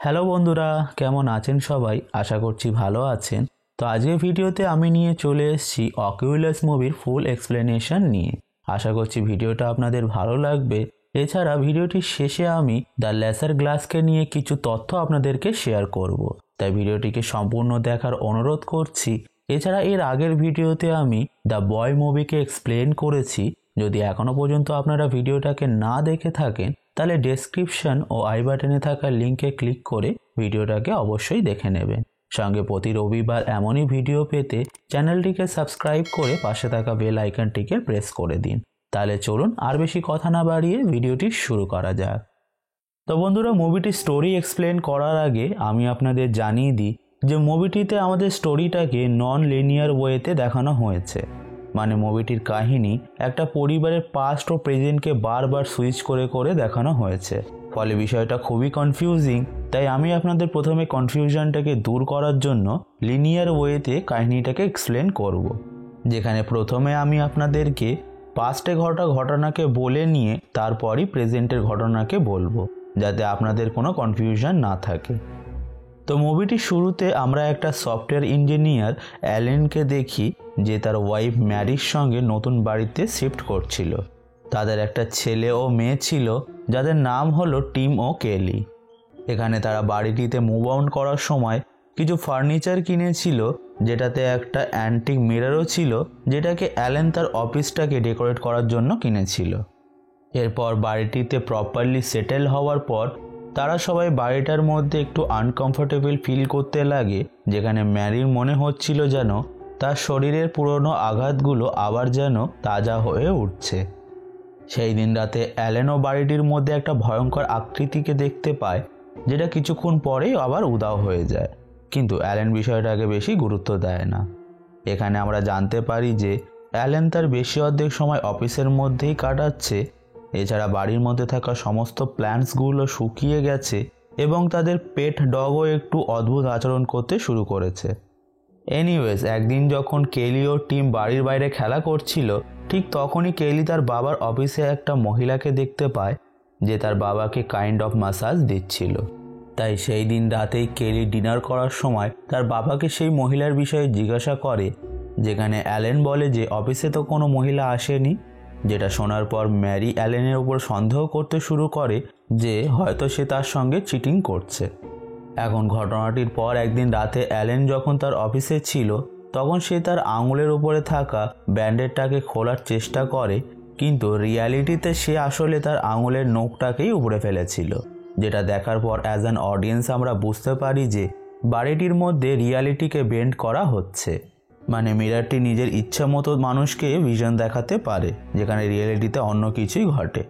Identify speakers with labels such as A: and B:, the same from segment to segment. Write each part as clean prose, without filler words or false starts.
A: Hello বন্ধুরা, কেমন আছেন সবাই? আশা করছি ভালো আছেন। তো আজকের ভিডিওতে আমি নিয়ে চলে এসেছি অকিউলাস মুভির ফুল এক্সপ্লেনেশন নিয়ে। আশা করছি ভিডিওটা আপনাদের ভালো লাগবে। এছাড়া ভিডিওটির শেষে আমি দ্য লেসার গ্লাসকে নিয়ে কিছু তথ্য আপনাদেরকে শেয়ার করব। তাই ভিডিওটিকে সম্পূর্ণ দেখার অনুরোধ করছি। এছাড়া এর আগের ভিডিওতে আমি দ্য বয় মুভিকে এক্সপ্লেন করেছি। যদি এখনও পর্যন্ত আপনারা ভিডিওটাকে না দেখে থাকেন তাহলে ডেসক্রিপশন ও আই বাটনে থাকা লিঙ্কে ক্লিক করে ভিডিওটাকে অবশ্যই দেখে নেবেন। সঙ্গে প্রতি রবিবার এমনই ভিডিও পেতে চ্যানেলটিকে সাবস্ক্রাইব করে পাশে থাকা বেল আইকনটিকে প্রেস করে দিন। তাহলে চলুন আর বেশি কথা না বাড়িয়ে ভিডিওটি শুরু করা যাক। তো বন্ধুরা, মুভিটির স্টোরি এক্সপ্লেন করার আগে আমি আপনাদের জানিয়ে দিই যে মুভিটিতে আমাদের স্টোরিটাকে নন লিনিয়ার ওয়েতে দেখানো হয়েছে। মানে মুভিটির কাহিনী একটা পরিবারের পাস্ট ও প্রেজেন্টকে বারবার সুইচ করে করে দেখানো হয়েছে। ফলে বিষয়টা খুবই কনফিউজিং। তাই আমি আপনাদের প্রথমে কনফিউশনটাকে দূর করার জন্য লিনিয়ার ওয়েতে কাহিনীটাকে এক্সপ্লেন করব। যেখানে প্রথমে আমি আপনাদেরকে পাস্টে ঘটা ঘটনাকে বলে নিয়ে তারপরই প্রেজেন্টের ঘটনাকে বলবো, যাতে আপনাদের কোনো কনফিউশন না থাকে। তো মুভিটির শুরুতে আমরা একটা সফটওয়্যার ইঞ্জিনিয়ার অ্যালেনকে দেখি, যে তার ওয়াইফ ম্যারির সঙ্গে নতুন বাড়িতে শিফট করছিল। তাদের একটা ছেলে ও মেয়ে ছিল, যাদের নাম হলো টিম ও কেলি। এখানে তারা বাড়িটিতে মুভ আউট করার সময় কিছু ফার্নিচার কিনেছিল, যেটাতে একটা অ্যান্টিক মিররও ছিল, যেটাকে অ্যালেন তার অফিসটাকে ডেকোরেট করার জন্য কিনেছিল। এরপর বাড়িটিতে প্রপারলি সেটেল হওয়ার পর তারা সবাই বাড়িটার মধ্যে একটু আনকমফোর্টেবল ফিল করতে লাগে, যেখানে ম্যারির মনে হচ্ছিল যেন তার শরীরের পুরনো আঘাতগুলো আবার যেন তাজা হয়ে উঠছে। সেই দিন রাতে অ্যালেনও বাড়িটির মধ্যে একটা ভয়ঙ্কর আকৃতিকে দেখতে পায়, যেটা কিছুক্ষণ পরেই আবার উধাও হয়ে যায়। কিন্তু অ্যালেন বিষয়টাকে বেশি গুরুত্ব দেয় না। এখানে আমরা জানতে পারি যে অ্যালেন তার বেশি অর্ধেক সময় অফিসের মধ্যেই কাটাচ্ছে। এছাড়া বাড়ির মধ্যে থাকা সমস্ত প্ল্যান্টসগুলো শুকিয়ে গেছে এবং তাদের পেট ডগও একটু অদ্ভুত আচরণ করতে শুরু করেছে। এনিওয়েজ, একদিন যখন কেলি ও টিম বাড়ির বাইরে খেলা করছিল, ঠিক তখনই কেলি তার বাবার অফিসে একটা মহিলাকে দেখতে পায়, যে তার বাবাকে কাইন্ড অফ ম্যাসাজ দিচ্ছিল। তাই সেই দিন রাতেই কেলি ডিনার করার সময় তার বাবাকে সেই মহিলার বিষয়ে জিজ্ঞাসা করে, যেখানে অ্যালেন বলে যে অফিসে তো কোনো মহিলা আসেনি। যেটা শোনার পর ম্যারি অ্যালেনের উপর সন্দেহ করতে শুরু করে যে হয়তো সে তার সঙ্গে চিটিং করছে। এখন ঘটনাটির পর একদিন রাতে অ্যালেন যখন তার অফিসে ছিল, তখন সে তার আঙুলের উপরে থাকা ব্যান্ডেডটাকে খোলার চেষ্টা করে, কিন্তু রিয়ালিটিতে সে আসলে তার আঙুলের নখটাকেই উপড়ে ফেলেছিল। যেটা দেখার পর অ্যাজ অ্যান অডিয়েন্স আমরা বুঝতে পারি যে বাড়িটির মধ্যে রিয়ালিটিকে বেন্ড করা হচ্ছে। মানে মিররটি নিজের ইচ্ছা মতো মানুষকে ভিশন দেখাতে পারে, যেখানে রিয়েলিটিতে অন্য কিছুই ঘটে।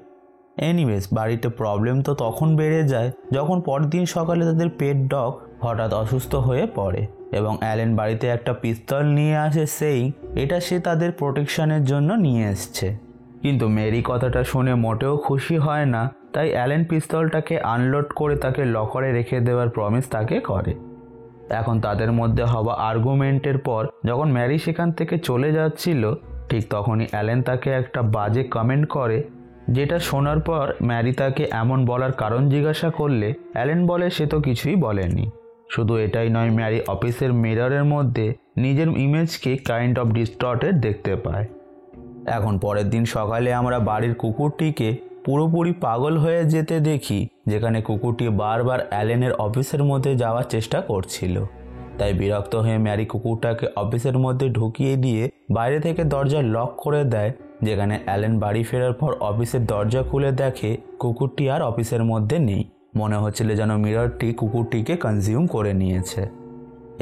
A: এনিওয়েজ, বাড়িতে প্রবলেম তো তখন বেড়ে যায় যখন পরের দিন সকালে তাদের পেট ডগ হঠাৎ অসুস্থ হয়ে পড়ে এবং অ্যালেন বাড়িতে একটা পিস্তল নিয়ে আসে, সেই এটা সে তাদের প্রোটেকশনের জন্য নিয়ে এসছে। কিন্তু মেরি কথাটা শুনে মোটেও খুশি হয় না। তাই অ্যালেন পিস্তলটাকে আনলোড করে তাকে লকারে রেখে দেওয়ার প্রমিস তাকে করে। এখন তাদের মধ্যে হওয়া আর্গুমেন্টের পর যখন ম্যারি সেখান থেকে চলে যাচ্ছিল, ঠিক তখনই অ্যালেন তাকে একটা বাজে কমেন্ট করে, যেটা শোনার পর ম্যারি তাকে এমন বলার কারণ জিজ্ঞাসা করলে অ্যালেন বলে সে তো কিছুই বলেনি। শুধু এটাই নয়, ম্যারি অফিসের মিররের মধ্যে নিজের ইমেজকে কাইন্ড অফ ডিস্টর্টেড দেখতে পায়। এখন পরের দিন সকালে আমরা বাড়ির কুকুরটিকে পুরোপুরি পাগল হয়ে যেতে দেখি, যেখানে কুকুরটি বারবার অ্যালেনের অফিসের মধ্যে যাওয়ার চেষ্টা করছিল। তাই বিরক্ত হয়ে ম্যারি কুকুরটাকে অফিসের মধ্যে ঢুকিয়ে দিয়ে বাইরে থেকে দরজা লক করে দেয়। যেখানে অ্যালেন বাড়ি ফেরার পর অফিসের দরজা খুলে দেখে কুকুরটি আর অফিসের মধ্যে নেই। মনে হচ্ছিল যেন মিররটি কুকুরটিকে কনজিউম করে নিয়েছে।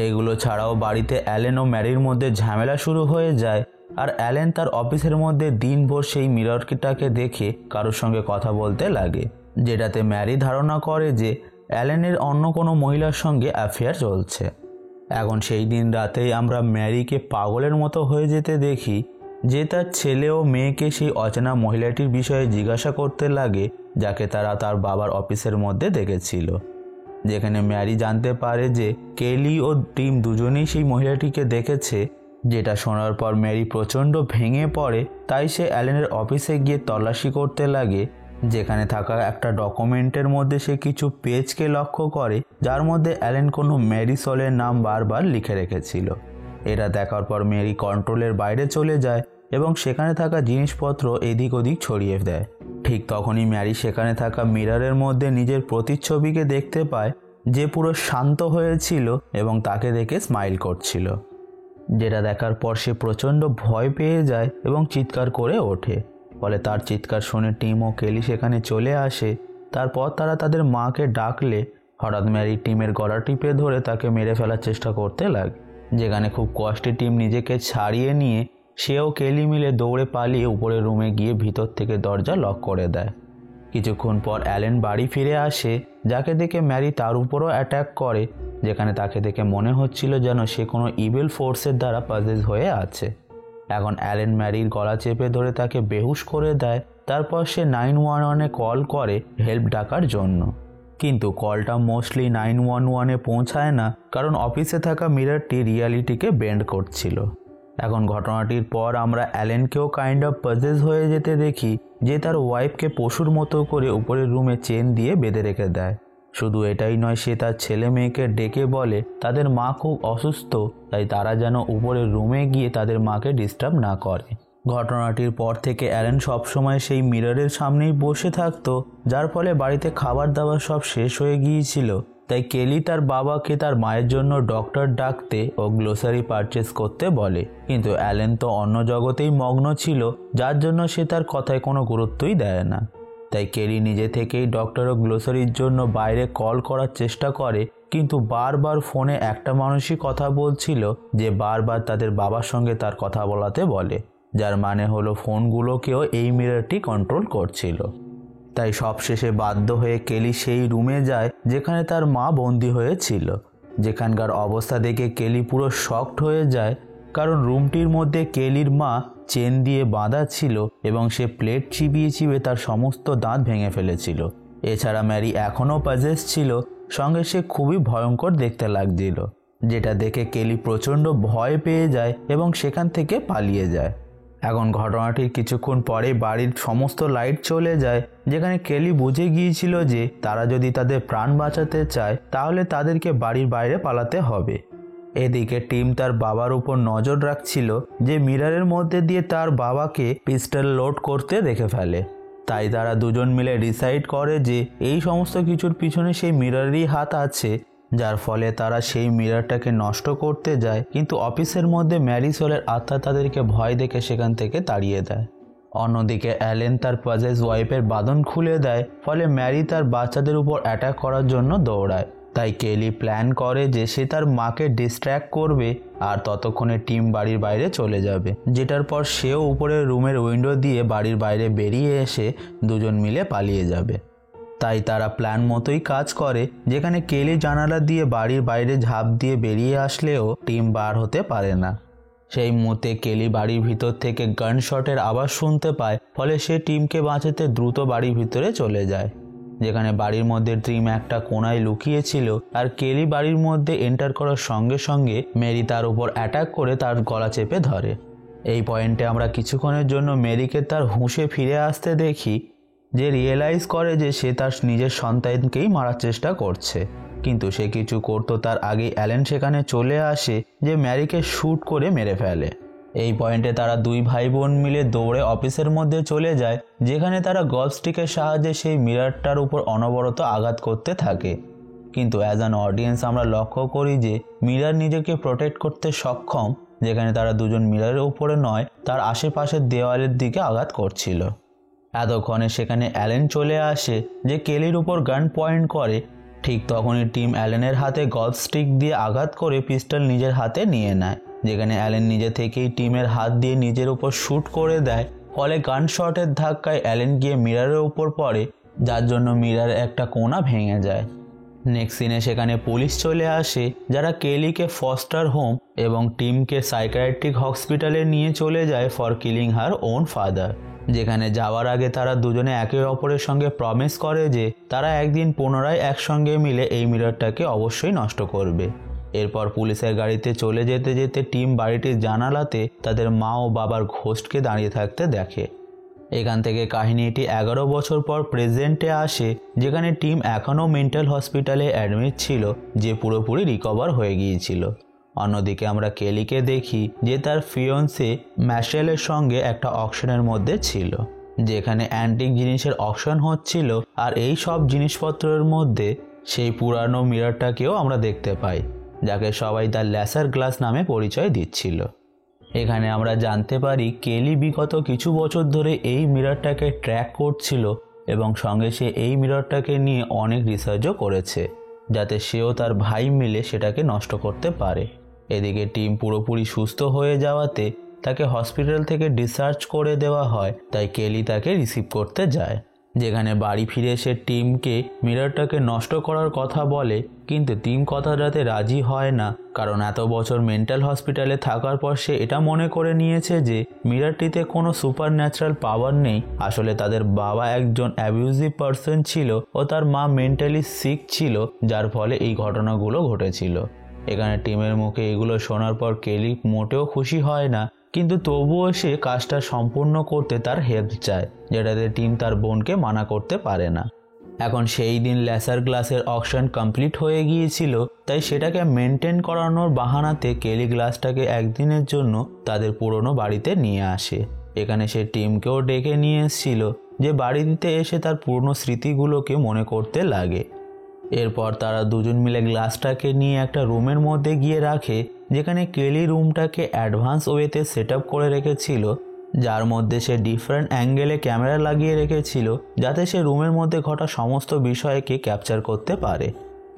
A: এগুলো ছাড়াও বাড়িতে অ্যালেন ও ম্যারির মধ্যে ঝামেলা শুরু হয়ে যায়, আর অ্যালেন তার অফিসের মধ্যে দিনভর সেই মিররটাকে দেখে কারোর সঙ্গে কথা বলতে লাগে, যেটাতে ম্যারি ধারণা করে যে অ্যালেনের অন্য কোনো মহিলার সঙ্গে অ্যাফেয়ার চলছে। এখন সেই দিন রাতেই আমরা ম্যারিকে পাগলের মতো হয়ে যেতে দেখি, যে তার ছেলে ও মেয়েকে সেই অচেনা মহিলাটির বিষয়ে জিজ্ঞাসা করতে লাগে, যাকে তারা তার বাবার অফিসের মধ্যে দেখেছিল। যেখানে ম্যারি জানতে পারে যে কেলি ও টিম দুজনেই সেই মহিলাটিকে দেখেছে। যেটা শোনার পর ম্যারি প্রচণ্ড ভেঙে পড়ে। তাই সে অ্যালেনের অফিসে গিয়ে তল্লাশি করতে লাগে, যেখানে থাকা একটা ডকুমেন্টের মধ্যে সে কিছু পেজকে লক্ষ্য করে, যার মধ্যে অ্যালেন কোনো ম্যারিসলের নাম বারবার লিখে রেখেছিল। এটা দেখার পর মেরি কন্ট্রোলের বাইরে চলে যায় এবং সেখানে থাকা জিনিসপত্র এদিক ওদিক ছড়িয়ে দেয়। ঠিক তখনই ম্যারি সেখানে থাকা মিররের মধ্যে নিজের প্রতিচ্ছবিকে দেখতে পায়, যে পুরো শান্ত হয়েছিল এবং তাকে দেখে স্মাইল করছিল। যেটা দেখার পর সে প্রচণ্ড ভয় পেয়ে যায় এবং চিৎকার করে ওঠে। ফলে তার চিৎকার শুনে টিম ও কেলি সেখানে চলে আসে। তারপর তারা তাদের মাকে ডাকলে হঠাৎ ম্যারি টিমের গলা টিপে ধরে তাকে মেরে ফেলার চেষ্টা করতে লাগে। যেখানে খুব কষ্টে টিম নিজেকে ছাড়িয়ে নিয়ে সেও কেলি মিলে দৌড়ে পালিয়ে উপরের রুমে গিয়ে ভিতর থেকে দরজা লক করে দেয়। কিছুক্ষণ পর অ্যালেন বাড়ি ফিরে আসে, যাকে দেখে ম্যারি তার উপরও অ্যাট্যাক করে, যেখানে তাকে দেখে মনে হচ্ছিল যেন সে কোনো ইভিল ফোর্সের দ্বারা পজেস হয়ে আছে। এখন অ্যালেন ম্যারির গলা চেপে ধরে তাকে বেহুশ করে দেয়। তারপর সে 911-এ কল করে হেল্প ডাকার জন্য, কিন্তু কলটা মোস্টলি 911-এ পৌঁছায় না, কারণ অফিসে থাকা মিররটি রিয়ালিটিকে বেন্ড করছিল। এখন ঘটনাটির পর আমরা অ্যালেনকেও কাইন্ড অফ পজেস হয়ে যেতে দেখি, যে তার ওয়াইফকে পশুর মতো করে উপরের রুমে চেন দিয়ে বেঁধে রেখে দেয়। শুধু এটাই নয়, সে তার ছেলে মেয়েকে ডেকে বলে তাদের মা খুব অসুস্থ, তাই তারা যেন উপরের রুমে গিয়ে তাদের মাকে ডিস্টার্ব না করে। ঘটনাটির পর থেকে অ্যালেন সবসময় সেই মিররের সামনেই বসে থাকতো, যার ফলে বাড়িতে খাবার দাবার সব শেষ হয়ে গিয়েছিল। তাই কেলি তার বাবাকে তার মায়ের জন্য ডক্টর ডাকতে ও গ্লোসারি পারচেস করতে বলে, কিন্তু অ্যালেন তো অন্য জগতেই মগ্ন ছিল, যার জন্য সে তার কথায় কোনো গুরুত্বই দেয় না। তাই কেলি নিজে থেকেই ডক্টর ও গ্লোসারির জন্য বাইরে কল করার চেষ্টা করে, কিন্তু বারবার ফোনে একটা মানুষই কথা বলছিল, যে বারবার তাদের বাবার সঙ্গে তার কথা বলাতে বলে, যার মানে হলো ফোনগুলোকেও এই মিররটি কন্ট্রোল করছিল। তাই সবশেষে বাধ্য হয়ে কেলি সেই রুমে যায় যেখানে তার মা বন্দী হয়েছিল। যেখানকার অবস্থা দেখে কেলি পুরো শকড হয়ে যায়, কারণ রুমটির মধ্যে কেলির মা চেন দিয়ে বাঁধা ছিল এবং সে প্লেট চিবিয়ে চিবিয়ে তার সমস্ত দাঁত ভেঙে ফেলেছিল। এছাড়া ম্যারি এখনও পজেস ছিল, সঙ্গে সে খুবই ভয়ঙ্কর দেখতে লাগছিল, যেটা দেখে কেলি প্রচণ্ড ভয় পেয়ে যায় এবং সেখান থেকে পালিয়ে যায়। এখন ঘটনাটির কিছুক্ষণ পরে বাড়ির সমস্ত লাইট চলে যায়, যেখানে কেলি বুঝে গিয়েছিল যে তারা যদি তাদের প্রাণ বাঁচাতে চায় তাহলে তাদেরকে বাড়ির বাইরে পালাতে হবে। এদিকে টিম তার বাবার উপর নজর রাখছিল, যে মিররের মধ্যে দিয়ে তার বাবাকে পিস্টল লোড করতে দেখে ফেলে। তাই তারা দুজন মিলে ডিসাইড করে যে এই সমস্ত কিছুর পিছনে সেই মিররেরই হাত আছে, যার ফলে তারা সেই মিররটাকে নষ্ট করতে যায়। কিন্তু অফিসের মধ্যে ম্যারিসোলের আত্মা তাদেরকে ভয় দেখে সেখান থেকে তাড়িয়ে দেয়। অন্যদিকে অ্যালেন তার পজেস ওয়াইফের বাঁধন খুলে দেয়, ফলে ম্যারি তার বাচ্চাদের উপর অ্যাটাক করার জন্য দৌড়ায়। তাই কেলি প্ল্যান করে যে সে তার মাকে ডিস্ট্র্যাক্ট করবে আর ততক্ষণে টিম বাড়ির বাইরে চলে যাবে, যেটার পর সেও উপরের রুমের উইন্ডো দিয়ে বাড়ির বাইরে বেরিয়ে এসে দুজন মিলে পালিয়ে যাবে। তাই তারা প্ল্যান মতোই কাজ করে, যেখানে কেলি জানালা দিয়ে বাড়ির বাইরে ঝাঁপ দিয়ে বেরিয়ে আসলেও টিম বার হতে পারে না। সেই মুহূর্তে কেলি বাড়ির ভিতর থেকে গান শটের আওয়াজ শুনতে পায়, ফলে সে টিমকে বাঁচাতে দ্রুত বাড়ির ভিতরে চলে যায়, যেখানে বাড়ির মধ্যে টিম একটা কোণায় লুকিয়েছিল। আর কেলি বাড়ির মধ্যে এন্টার করার সঙ্গে সঙ্গে মেরি তার উপর অ্যাটাক করে তার গলা চেপে ধরে। এই পয়েন্টে আমরা কিছুক্ষণের জন্য মেরিকে তার হুঁশে ফিরে আসতে দেখি, যে রিয়েলাইজ করে যে সে তার নিজের সন্তানকেই মারার চেষ্টা করছে, কিন্তু সে কিছু করতো তার আগেই অ্যালেন সেখানে চলে আসে, যে ম্যারিকে শ্যুট করে মেরে ফেলে। এই পয়েন্টে তারা দুই ভাই বোন মিলে দৌড়ে অফিসের মধ্যে চলে যায়, যেখানে তারা গলফ স্টিকের সাহায্যে সেই মিররটার উপর অনবরত আঘাত করতে থাকে। কিন্তু অ্যাজ অ্যান অডিয়েন্স আমরা লক্ষ্য করি যে মিরর নিজেকে প্রোটেক্ট করতে সক্ষম, যেখানে তারা দুজন মিররের উপরে নয়, তার আশেপাশের দেওয়ালের দিকে আঘাত করছিল। এতক্ষণে সেখানে অ্যালেন চলে আসে, যে কেলির উপর গান পয়েন্ট করে। ঠিক তখনই টিম অ্যালেনের হাতে গলফ স্টিক দিয়ে আঘাত করে পিস্টল নিজের হাতে নিয়ে নেয়, যেখানে অ্যালেন নিজে থেকেই টিমের হাত দিয়ে নিজের উপর শ্যুট করে দেয়। ফলে গান শটের ধাক্কায় অ্যালেন গিয়ে মিররের উপর পড়ে, যার জন্য মিররের একটা কোণা ভেঙে যায়। নেক্সট সিনে সেখানে পুলিশ চলে আসে, যারা কেলিকে ফস্টার হোম এবং টিমকে সাইকিয়াট্রিক হসপিটালে নিয়ে চলে যায় for killing her own father. যেখানে যাওয়ার আগে তারা দুজনে একে অপরের সঙ্গে প্রমিস করে যে তারা একদিন পুনরায় একসঙ্গে মিলে এই মিররটাকে অবশ্যই নষ্ট করবে। এরপর পুলিশের গাড়িতে চলে যেতে যেতে টিম বাড়িটির জানালাতে তাদের মা ও বাবার ঘোস্টকে দাঁড়িয়ে থাকতে দেখে। এখান থেকে কাহিনীটি 11 বছর পর প্রেজেন্টে আসে, যেখানে টিম এখনও মেন্টাল হসপিটালে অ্যাডমিট ছিল, যে পুরোপুরি রিকভার হয়ে গিয়েছিল। অন্যদিকে আমরা কেলিকে দেখি যে তার ফিয়ন্সে ম্যাশেলের সঙ্গে একটা অকশনের মধ্যে ছিল, যেখানে অ্যান্টিক জিনিসের অকশন হচ্ছিল, আর এই সব জিনিসপত্রের মধ্যে সেই পুরানো মিররটাকেও আমরা দেখতে পাই, যাকে সবাই দ্য লেসার গ্লাস নামে পরিচয় দিচ্ছিল। এখানে আমরা জানতে পারি কেলি বিগত কিছু বছর ধরে এই মিররটাকে ট্র্যাক করছিল এবং সঙ্গে সে এই মিররটাকে নিয়ে অনেক রিসার্চও করেছে, যাতে সেও তার ভাই মিলে সেটাকে নষ্ট করতে পারে। এদিকে টিম পুরোপুরি সুস্থ হয়ে যাওয়াতে তাকে হসপিটাল থেকে ডিসচার্জ করে দেওয়া হয়, তাই কেলি তাকে রিসিভ করতে যায়। যেখানে বাড়ি ফিরে সে টিমকে মিররটাকে নষ্ট করার কথা বলে, কিন্তু টিম কথাটাতে রাজি হয় না, কারণ এত বছর মেন্টাল হসপিটালে থাকার পর সে এটা মনে করে নিয়েছে যে মিররটিতে কোনো সুপার ন্যাচারাল পাওয়ার নেই। আসলে তাদের বাবা একজন অ্যাবিউজিভ পারসন ছিল ও তার মা মেন্টালি সিক ছিল, যার ফলে এই ঘটনাগুলো ঘটেছিল। এখানে টিমের মুখে এগুলো শোনার পর কেলি মোটেও খুশি হয় না, কিন্তু তবুও সে কাজটা সম্পূর্ণ করতে তার হেল্প চায়, যেটাতে টিম তার বোনকে মানা করতে পারে না। এখন সেই দিন লেসার গ্লাসের অকশন কমপ্লিট হয়ে গিয়েছিল, তাই সেটাকে মেনটেন করানোর বাহানাতে কেলি গ্লাসটাকে একদিনের জন্য তাদের পুরনো বাড়িতে নিয়ে আসে। এখানে সে টিমকেও ডেকে নিয়ে এসেছিল, যে বাড়িতে এসে তার পুরনো স্মৃতিগুলোকে মনে করতে লাগে। এরপর তারা দুজন মিলে গ্লাসটাকে নিয়ে একটা রুমের মধ্যে গিয়ে রাখে, যেখানে কেলি রুমটাকে অ্যাডভান্স ওয়েতে সেট আপ করে রেখেছিল, যার মধ্যে সে ডিফারেন্ট অ্যাঙ্গেলে ক্যামেরা লাগিয়ে রেখেছিল, যাতে সে রুমের মধ্যে ঘটা সমস্ত বিষয়কে ক্যাপচার করতে পারে।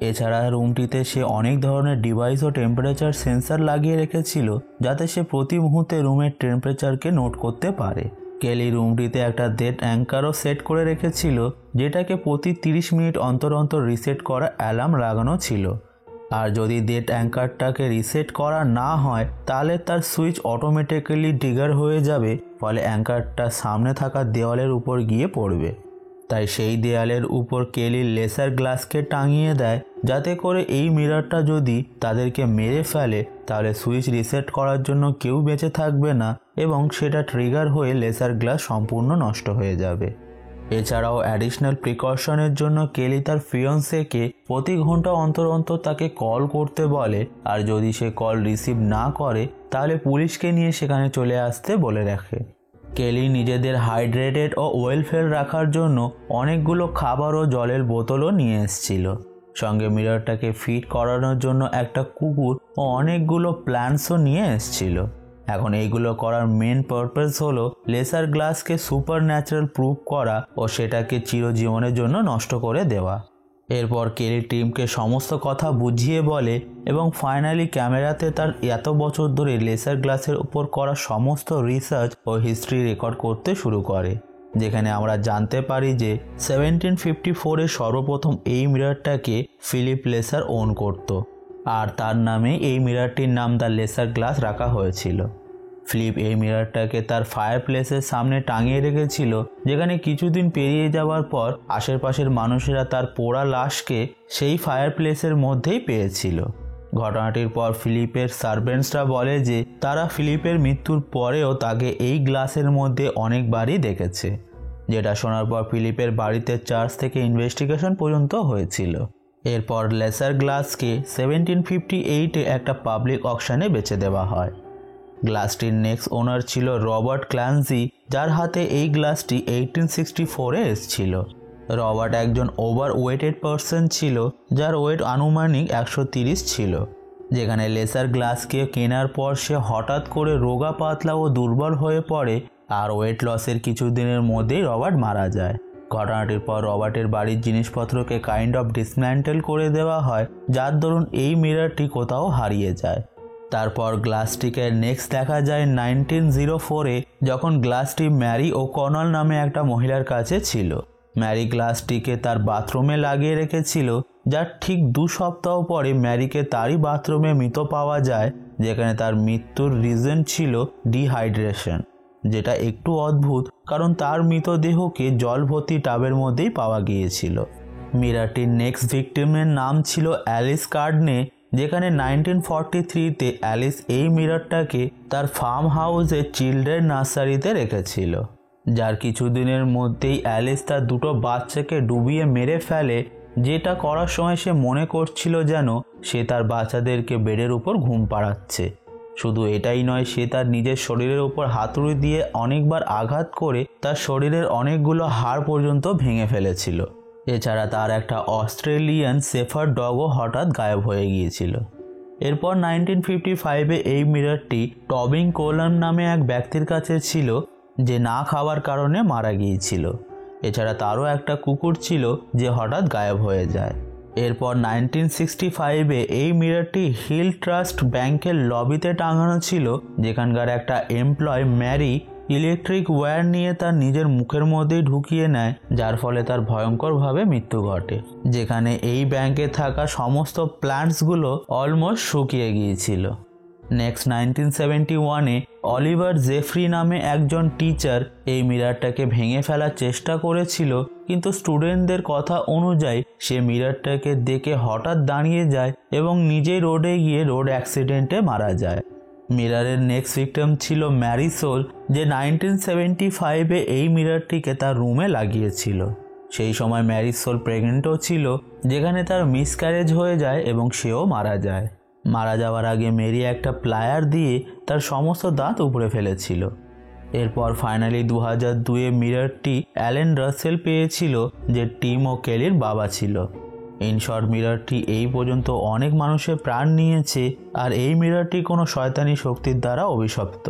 A: এছাড়া রুমটিতে সে অনেক ধরনের ডিভাইস ও টেম্পারেচার সেন্সার লাগিয়ে রেখেছিল, যাতে সে প্রতি মুহূর্তে রুমের টেম্পারেচারকে নোট করতে পারে। কেলি রুমটিতে একটা ডেড অ্যাঙ্কারও সেট করে রেখেছিল, যেটাকে প্রতি 30 মিনিট অন্তর অন্তর রিসেট করা অ্যালার্ম লাগানো ছিল। আর যদি ডেড অ্যাঙ্কারটাকে রিসেট করা না হয়, তাহলে তার সুইচ অটোমেটিক্যালি ট্রিগার হয়ে যাবে, ফলে অ্যাঙ্কারটা সামনে থাকা দেওয়ালের উপর গিয়ে পড়বে। তাই সেই দেয়ালের উপর কেলি লেসার গ্লাসকে টাঙিয়ে দেয়, যাতে করে এই মিররটা যদি তাদেরকে মেরে ফেলে, তাহলে সুইচ রিসেট করার জন্য কেউ বেঁচে থাকবে না এবং সেটা ট্রিগার হয়ে লেসার গ্লাস সম্পূর্ণ নষ্ট হয়ে যাবে। এছাড়াও অ্যাডিশনাল প্রিকশনের জন্য কেলি তার ফিয়ন্সেকে প্রতি ঘন্টা অন্তর অন্তর তাকে কল করতে বলে, আর যদি সে কল রিসিভ না করে, তাহলে পুলিশকে নিয়ে সেখানে চলে আসতে বলে রাখে। কেলি নিজেদের হাইড্রেটেড ও ওয়েলফেয়ার রাখার জন্য অনেকগুলো খাবার ও জলের বোতলও নিয়ে এসেছিল। সঙ্গে মিররটাকে ফিট করানোর জন্য একটা কুকুর ও অনেকগুলো প্ল্যান্টসও নিয়ে এসেছিল। এখন এইগুলো করার মেন পারপাস হলো লেসার গ্লাসকে সুপার ন্যাচারাল প্রুভ করা ও সেটাকে চিরজীবনের জন্য নষ্ট করে দেওয়া। এরপর কেলি টিমকে সমস্ত কথা বুঝিয়ে বলে এবং ফাইনালি ক্যামেরাতে তার এত বছর ধরে লেসার গ্লাসের উপর করা সমস্ত রিসার্চ ও হিস্ট্রি রেকর্ড করতে শুরু করে, যেখানে আমরা জানতে পারি যে 1754-এ সর্বপ্রথম এই মিররটাকে ফিলিপ লেসার ওন করত, আর তার নামে এই মিররটির নাম দ্য লেসার গ্লাস রাখা হয়েছিল। ফিলিপ এই মিররটাকে তার ফায়ার প্লেসের সামনে টাঙিয়ে রেখেছিল, যেখানে কিছুদিন পেরিয়ে যাওয়ার পর আশেপাশের মানুষেরা তার পোড়া লাশকে সেই ফায়ার প্লেসের মধ্যেই পেয়েছিল। ঘটনাটির পর ফিলিপের সার্ভেন্টসরা বলে যে তারা ফিলিপের মৃত্যুর পরেও তাকে এই গ্লাসের মধ্যে অনেকবারই দেখেছে, যেটা শোনার পর ফিলিপের বাড়িতে চার্জ থেকে ইনভেস্টিগেশন পর্যন্ত হয়েছিল। এরপর লেসার গ্লাসকে 1758-এ একটা পাবলিক অকশনে বেচে দেওয়া হয়। গ্লাসটির নেক্সট ওনার ছিল রবার্ট ক্ল্যান্সি, যার হাতে এই গ্লাসটি 1864-এ এসেছিল। রবার্ট একজন ওভার ওয়েটেড পারসন ছিল, যার ওয়েট আনুমানিক 130 ছিল। যেখানে লেসার গ্লাসকে কেনার পর সে হঠাৎ করে রোগা পাতলা ও দুর্বল হয়ে পড়ে, আর ওয়েট লসের কিছুদিনের মধ্যেই রবার্ট মারা যায়। ঘটনাটির পর রবার্টের বাড়ির জিনিসপত্রকে কাইন্ড অফ ডিসম্যান্টেল করে দেওয়া হয়, যার দরুন এই মিররটি কোথাও হারিয়ে যায়। তারপর গ্লাসটিকে নেক্সট দেখা যায় 1904-এ, যখন গ্লাসটি ম্যারি ও'কনল নামে একটা মহিলার কাছে ছিল। ম্যারি গ্লাসটিকে তার বাথরুমে লাগিয়ে রেখেছিল, যার ঠিক 2 সপ্তাহ পরে ম্যারিকে তারই বাথরুমে মৃত পাওয়া যায়, যেখানে তার মৃত্যুর রিজন ছিল ডিহাইড্রেশন, যেটা একটু অদ্ভুত, কারণ তার মৃতদেহকে জল ভর্তি টাবের মধ্যেই পাওয়া গিয়েছিল। মিররটির নেক্সট ভিকটিমের নাম ছিল অ্যালিস কার্ডনে, যেখানে 1943-তে অ্যালিস এই মিররটাকে তার ফার্ম হাউসে চিলড্রেন নার্সারিতে রেখেছিল। যার কিছুদিনের মধ্যেই অ্যালিস তার দুটো বাচ্চাকে ডুবিয়ে মেরে ফেলে, যেটা করার সময় সে মনে করছিল যেন সে তার বাচ্চাদেরকে বেডের উপর ঘুম পাড়াচ্ছে। শুধু এটাই নয়, সে তার নিজের শরীরের উপর হাতুড়ি দিয়ে অনেকবার আঘাত করে তার শরীরের অনেকগুলো হাড় পর্যন্ত ভেঙে ফেলেছিল। এছাড়া তার একটা অস্ট্রেলিয়ান শেফার্ড ডগও হঠাৎ গায়েব হয়ে গিয়েছিল। এরপর 1955-এ এই মিররটি টবিং কোলাম নামে এক ব্যক্তির কাছে ছিল, যে না খাওয়ার কারণে মারা গিয়েছিল। এছাড়া তারও একটা কুকুর ছিল যে হঠাৎ গায়েব হয়ে যায়। এরপর 1965-এ এই মিররটি হিল ট্রাস্ট ব্যাংকের লবিতে টাঙানো ছিল, যেখানকার একটা এমপ্লয় ম্যারি ইলেকট্রিক ওয়্যার নিয়ে তার নিজের মুখের মধ্যেই ঢুকিয়ে নেয়, যার ফলে তার ভয়ঙ্করভাবে মৃত্যু ঘটে। যেখানে এই ব্যাংকে থাকা সমস্ত প্ল্যান্টসগুলো অলমোস্ট শুকিয়ে গিয়েছিল। নেক্সট 1971-এ অলিভার জেফরি নামে একজন টিচার এই মিররটাকে ভেঙে ফেলার চেষ্টা করেছিল, কিন্তু স্টুডেন্টদের কথা অনুযায়ী সে মিররটাকে দেখে হঠাৎ দাঁড়িয়ে যায় এবং নিজেই রোডে গিয়ে রোড অ্যাক্সিডেন্টে মারা যায়। মিররের নেক্সট ভিকটিম ছিল ম্যারিসোল, যে 1975-এ এই মিররটিকে তার রুমে লাগিয়েছিল। সেই সময় ম্যারিসোল প্রেগনেন্টও ছিল, যেখানে তার মিসক্যারেজ হয়ে যায় এবং সেও মারা যায়। মারা যাওয়ার আগে মেরি একটা প্লায়ার দিয়ে তার সমস্ত দাঁত উপড়ে ফেলেছিল। এরপর ফাইনালি 2002-এ মিররটি অ্যালেন রাসেল পেয়েছিল, যে টিম ও কেলির বাবা ছিল। ইনশর্ট, মিররটি এই পর্যন্ত অনেক মানুষের প্রাণ নিয়েছে, আর এই মিররটি কোনো শয়তানি শক্তির দ্বারা অভিশপ্ত।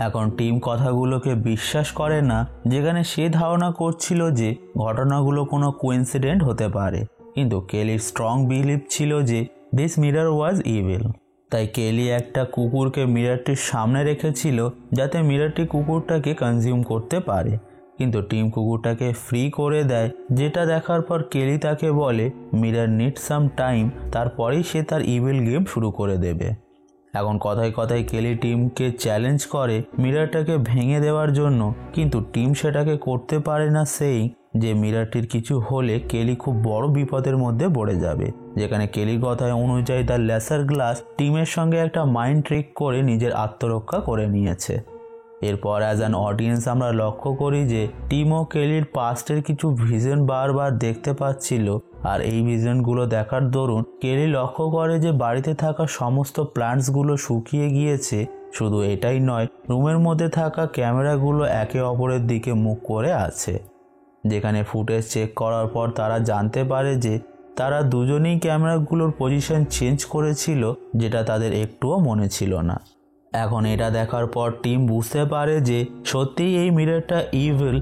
A: এখন টিম কথাগুলোকে বিশ্বাস করে না, যেখানে সে ধারণা করছিল যে ঘটনাগুলো কোনো কোইন্সিডেন্ট হতে পারে, কিন্তু কেলির স্ট্রং বিলিভ ছিল যে দিস মিরর ওয়াজ ইভিল। তাই কেলি একটা কুকুরকে মিররটির সামনে রেখেছিল, যাতে মিররটি কুকুরটাকে কনজিউম করতে পারে, কিন্তু টিম কুকুরটাকে ফ্রি করে দেয়, যেটা দেখার পর কেলি তাকে বলে মিরর নিড সাম টাইম, তারপরেই সে তার ইভিল গেম শুরু করে দেবে। এখন কথায় কথায় কেলি টিমকে চ্যালেঞ্জ করে মিররটাকে ভেঙে দেওয়ার জন্য, কিন্তু টিম সেটাকে করতে পারে না, সেই যে মিররটির কিছু হলে কেলি খুব বড় বিপদের মধ্যে পড়ে যাবে। যেখানে কেলির কথায় অনুযায়ী তার লেসার গ্লাস টিমের সঙ্গে একটা মাইন্ড ট্রিক করে নিজের আত্মরক্ষা করে নিয়েছে। এরপর অ্যাজ অ্যান অডিয়েন্স আমরা লক্ষ্য করি যে টিম ও কেলির পাস্টের কিছু ভিশন বারবার দেখতে পাচ্ছিল, আর এই ভিশনগুলো দেখার দরুন কেলি লক্ষ্য করে যে বাড়িতে থাকা সমস্ত প্ল্যান্টসগুলো শুকিয়ে গিয়েছে। শুধু এটাই নয়, রুমের মধ্যে থাকা ক্যামেরাগুলো একে অপরের দিকে মুখ করে আছে। যেখানে ফুটেজ চেক করার পর তারা জানতে পারে যে তারা দুজনেই ক্যামেরাগুলোর পজিশন চেঞ্জ করেছিল, যেটা তাদের একটুও মনে ছিল না। এখন এটা দেখার পর টিম বুঝতে পারে যে সত্যিই এই মিররটা ইভিল,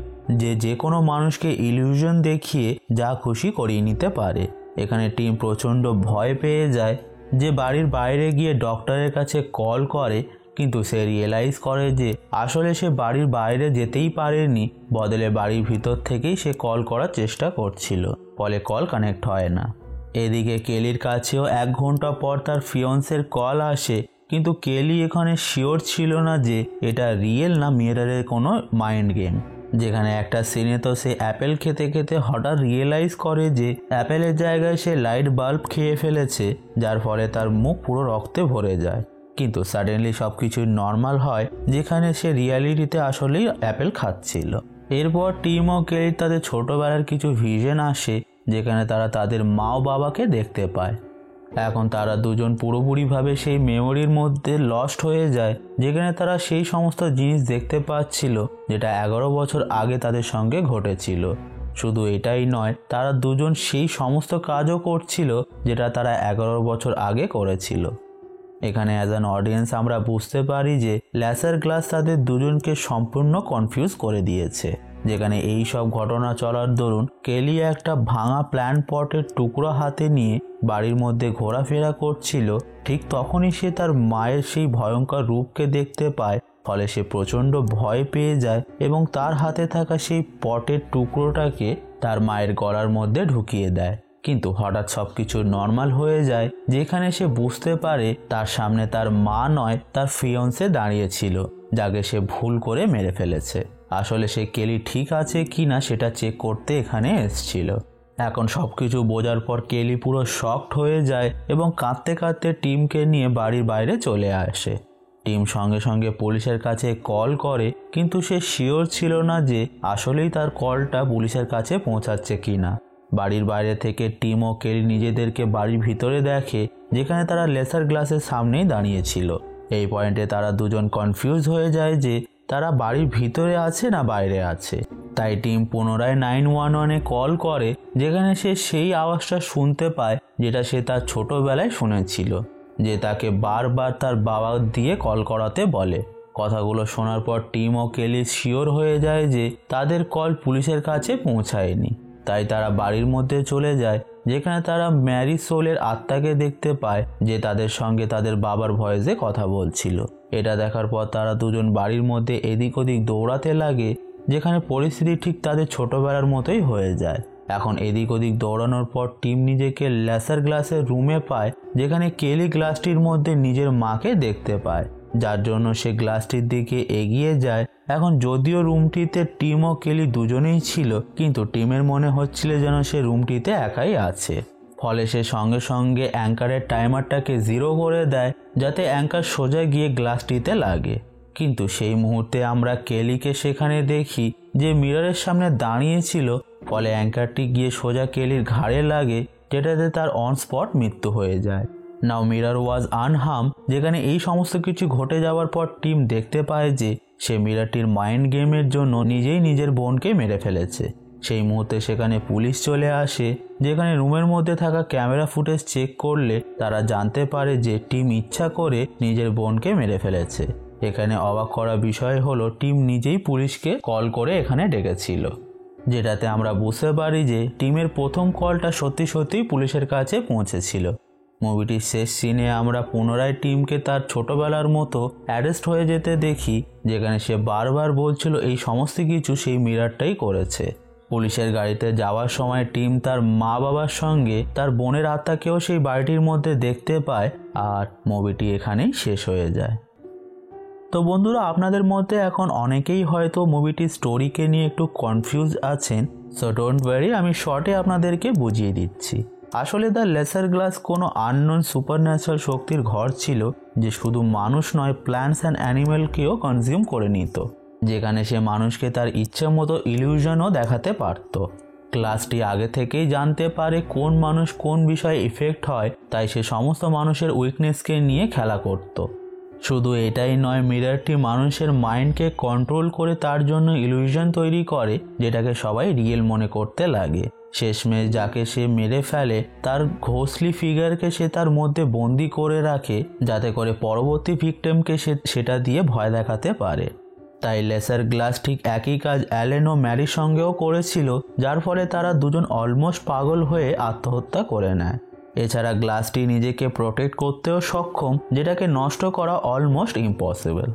A: যে কোনো মানুষকে ইলিউশন দেখিয়ে যা খুশি করিয়ে নিতে পারে। এখানে টিম প্রচণ্ড ভয় পেয়ে যায়, যে বাড়ির বাইরে গিয়ে ডক্টরের কাছে কল করে, কিন্তু সে রিয়েলাইজ করে যে আসলে সে বাড়ির বাইরে যেতেই পারেনি, বদলে বাড়ির ভিতর থেকেই সে কল করার চেষ্টা করছিল, ফলে কল কানেক্ট হয় না। এদিকে কেলির কাছেও 1 ঘন্টা পর তার ফিয়ন্সের কল আসে, কিন্তু কেলি এখানে শিওর ছিল না যে এটা রিয়েল না মিররের কোনো মাইন্ড গেম। যেখানে একটা সিনে তো সে অ্যাপেল খেতে খেতে হঠাৎ রিয়েলাইজ করে যে অ্যাপেলের জায়গায় সে লাইট বাল্ব খেয়ে ফেলেছে, যার ফলে তার মুখ পুরো রক্তে ভরে যায়। কিন্তু সাডেনলি সব কিছুই নর্মাল হয়, যেখানে সে রিয়ালিটিতে আসলেই অ্যাপেল খাচ্ছিল। এরপর টিম ও কেলি তাদের ছোটোবেলার কিছু ভিশন আসে, যেখানে তারা তাদের মা ও বাবাকে দেখতে পায়। এখন তারা দুজন পুরোপুরিভাবে সেই মেমোরির মধ্যে লস্ট হয়ে যায়, যেখানে তারা সেই সমস্ত জিনিস দেখতে পাচ্ছিল যেটা 11 বছর আগে তাদের সঙ্গে ঘটেছিল। শুধু এটাই নয়, তারা দুজন সেই সমস্ত কাজও করছিল যেটা তারা 11 বছর আগে করেছিল। এখানে অ্যাজ অ্যান অডিয়েন্স আমরা বুঝতে পারি যে লেসার গ্লাস তাদের দুজনকে সম্পূর্ণ কনফিউজ করে দিয়েছে। যেখানে এই সব ঘটনা চলার দরুন কেলি একটা ভাঙা প্ল্যান্ট পটের টুকরো হাতে নিয়ে বাড়ির মধ্যে ঘোরাফেরা করছিল, ঠিক তখনই সে তার মায়ের সেই ভয়ঙ্কর রূপকে দেখতে পায়। ফলে সে প্রচণ্ড ভয় পেয়ে যায় এবং তার হাতে থাকা সেই পটের টুকরোটাকে তার মায়ের গলার মধ্যে ঢুকিয়ে দেয়। কিন্তু হঠাৎ সব কিছু নর্মাল হয়ে যায়, যেখানে সে বুঝতে পারে তার সামনে তার মা নয়, তার ফিয়ন্সে দাঁড়িয়েছিল, যাকে সে ভুল করে মেরে ফেলেছে। আসলে সে কেলি ঠিক আছে কিনা সেটা চেক করতে এখানে এসেছিল। এখন সব কিছু বোঝার পর কেলি পুরো শকড হয়ে যায় এবং কাঁদতে কাঁদতে টিমকে নিয়ে বাড়ির বাইরে চলে আসে। টিম সঙ্গে সঙ্গে পুলিশের কাছে কল করে, কিন্তু সে শিওর ছিল না যে আসলেই তার কলটা পুলিশের কাছে পৌঁছাচ্ছে কিনা। বাড়ির বাইরে থেকে টিম ও কেলি নিজেদেরকে বাড়ির ভিতরে দেখে, যেখানে তারা লেসার গ্লাসের সামনেই দাঁড়িয়েছিল। এই পয়েন্টে তারা দুজন কনফিউজ হয়ে যায় যে তারা বাড়ির ভিতরে আছে না বাইরে আছে। তাই টিম পুনরায় 911-এ কল করে, যেখানে সে সেই আওয়াজটা শুনতে পায় যেটা সে তার ছোটবেলায় শুনেছিল, যে তাকে বারবার তার বাবা দিয়ে কল করাতে বলে। কথাগুলো শোনার পর টিম ও কেলি শিওর হয়ে যায় যে তাদের কল পুলিশের কাছে পৌঁছায়নি। তাই তারা বাড়ির মধ্যে চলে যায়, যেখানে তারা ম্যারি সোলের আত্মাকে দেখতে পায়, যে তাদের সঙ্গে তাদের বাবার ভয়েসে কথা বলছিল। এটা দেখার পর তারা দুজন বাড়ির মধ্যে এদিক ওদিক দৌড়াতে লাগে, যেখানে পরিস্থিতি ঠিক তাদের ছোটবেলার মতোই হয়ে যায়। এখন এদিক ওদিক দৌড়ানোর পর টিম নিজেকে লেসার গ্লাসের রুমে পায়, যেখানে কেলি গ্লাসটির মধ্যে নিজের মাকে দেখতে পায়, যার জন্য সে গ্লাসটির দিকে এগিয়ে যায়। এখন যদিও রুমটিতে টিম ও কেলি দুজনেই ছিল, কিন্তু টিমের মনে হচ্ছিল যেন সে রুমটিতে একাই আছে। ফলে সে সঙ্গে সঙ্গে অ্যাঙ্কারের টাইমারটাকে 0 করে দেয়, যাতে অ্যাঙ্কার সোজা গিয়ে গ্লাসটিতে লাগে। কিন্তু সেই মুহূর্তে আমরা কেলিকে সেখানে দেখি, যে মিররের সামনে দাঁড়িয়েছিল। ফলে অ্যাঙ্কারটি গিয়ে সোজা কেলির ঘাড়ে লাগে, যেটাতে তার অন স্পট মৃত্যু হয়ে যায়। নাও মিরর ওয়াজ আনহার্ম, যেখানে এই সমস্ত কিছু ঘটে যাওয়ার পর টিম দেখতে পায় যে সে মিররটির মাইন্ড গেমের জন্য নিজেই নিজের বোনকে মেরে ফেলেছে। সেই মুহূর্তে সেখানে পুলিশ চলে আসে, যেখানে রুমের মধ্যে থাকা ক্যামেরা ফুটেজ চেক করলে তারা জানতে পারে যে টিম ইচ্ছা করে নিজের বোনকে মেরে ফেলেছে। এখানে অবাক করা বিষয় হলো, টিম নিজেই পুলিশকে কল করে এখানে ডেকেছিল, যেটাতে আমরা বুঝতে পারি যে টিমের প্রথম কলটা সত্যি সত্যিই পুলিশের কাছে পৌঁছেছিল। মুভিটির শেষ সিনে আমরা পুনরায় টিমকে তার ছোটবেলার মতো অ্যারেস্ট হয়ে যেতে দেখি, যেখানে সে বারবার বলছিল এই সমস্ত কিছু সেই মিররটাই করেছে। পুলিশের গাড়িতে যাওয়ার সময় টিম তার মা বাবার সঙ্গে তার বোনের আত্মাকেও সেই বাড়িটির মধ্যে দেখতে পায়, আর মুভিটি এখানেই শেষ হয়ে যায়। তো বন্ধুরা, আপনাদের মধ্যে এখন অনেকেই হয়তো মুভিটির স্টোরিকে নিয়ে একটু কনফিউজ আছেন। সো ডোন্ট ওয়ারি, আমি শর্টে আপনাদেরকে বুঝিয়ে দিচ্ছি। আসলে দ্য লেসার গ্লাস কোনো আননোন সুপারন্যাচারাল শক্তির ঘর ছিল, যে শুধু মানুষ নয়, প্ল্যান্টস অ্যান্ড অ্যানিমেলকেও কনজিউম করে নিত, যেখানে সে মানুষকে তার ইচ্ছা মতো ইলিউশনও দেখাতে পারত। গ্লাসটি আগে থেকেই জানতে পারে কোন মানুষ কোন বিষয়ে ইফেক্ট হয়, তাই সে সমস্ত মানুষের উইকনেসকে নিয়ে খেলা করত। শুধু এটাই নয়, মিররটি মানুষের মাইন্ডকে কন্ট্রোল করে তার জন্য ইলিউশন তৈরি করে, যেটাকে সবাই রিয়েল মনে করতে লাগে। শেষমেশ যাকে সে মেরে ফেলে, তার ঘোষলি ফিগারকে সে তার মধ্যে বন্দি করে রাখে, যাতে করে পরবর্তী ভিকটিমকে সে সেটা দিয়ে ভয় দেখাতে পারে। তাই লেসার গ্লাস ঠিক একই কাজ অ্যালেন ও ম্যারির সঙ্গেও করেছিল, যার ফলে তারা দুজন অলমোস্ট পাগল হয়ে আত্মহত্যা করে নেয়। এছাড়া গ্লাসটি নিজেকে প্রোটেক্ট করতেও সক্ষম, যেটাকে নষ্ট করা অলমোস্ট ইম্পসিবল।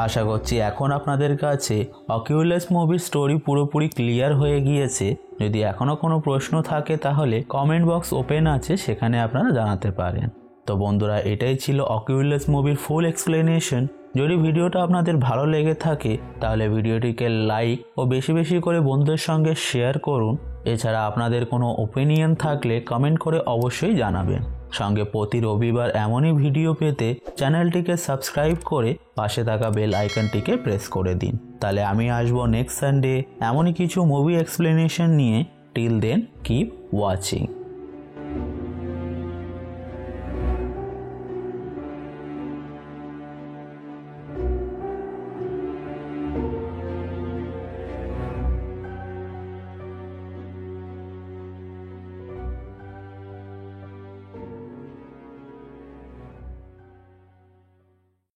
A: আশা করছি এখন আপনাদের কাছে অকিউলাস মুভির স্টোরি পুরোপুরি ক্লিয়ার হয়ে গিয়েছে। যদি এখনও কোনো প্রশ্ন থাকে তাহলে কমেন্ট বক্স ওপেন আছে, সেখানে আপনারা জানাতে পারেন। তো বন্ধুরা, এটাই ছিল অকিউলাস মুভির ফুল এক্সপ্লেনেশন। যদি ভিডিওটা আপনাদের ভালো লেগে থাকে তাহলে ভিডিওটিকে লাইক ও বেশি বেশি করে বন্ধুদের সঙ্গে শেয়ার করুন। এছাড়া আপনাদের কোনো ওপিনিয়ন থাকলে কমেন্ট করে অবশ্যই জানাবেন। সঙ্গে প্রতি রবিবার এমনই ভিডিও পেতে চ্যানেলটিকে সাবস্ক্রাইব করে পাশে থাকা বেল আইকনটিকে প্রেস করে দিন। তাহলে আমি আসবো নেক্সট সানডে এমনই কিছু মুভি এক্সপ্লেনেশন নিয়ে। Till then keep watching.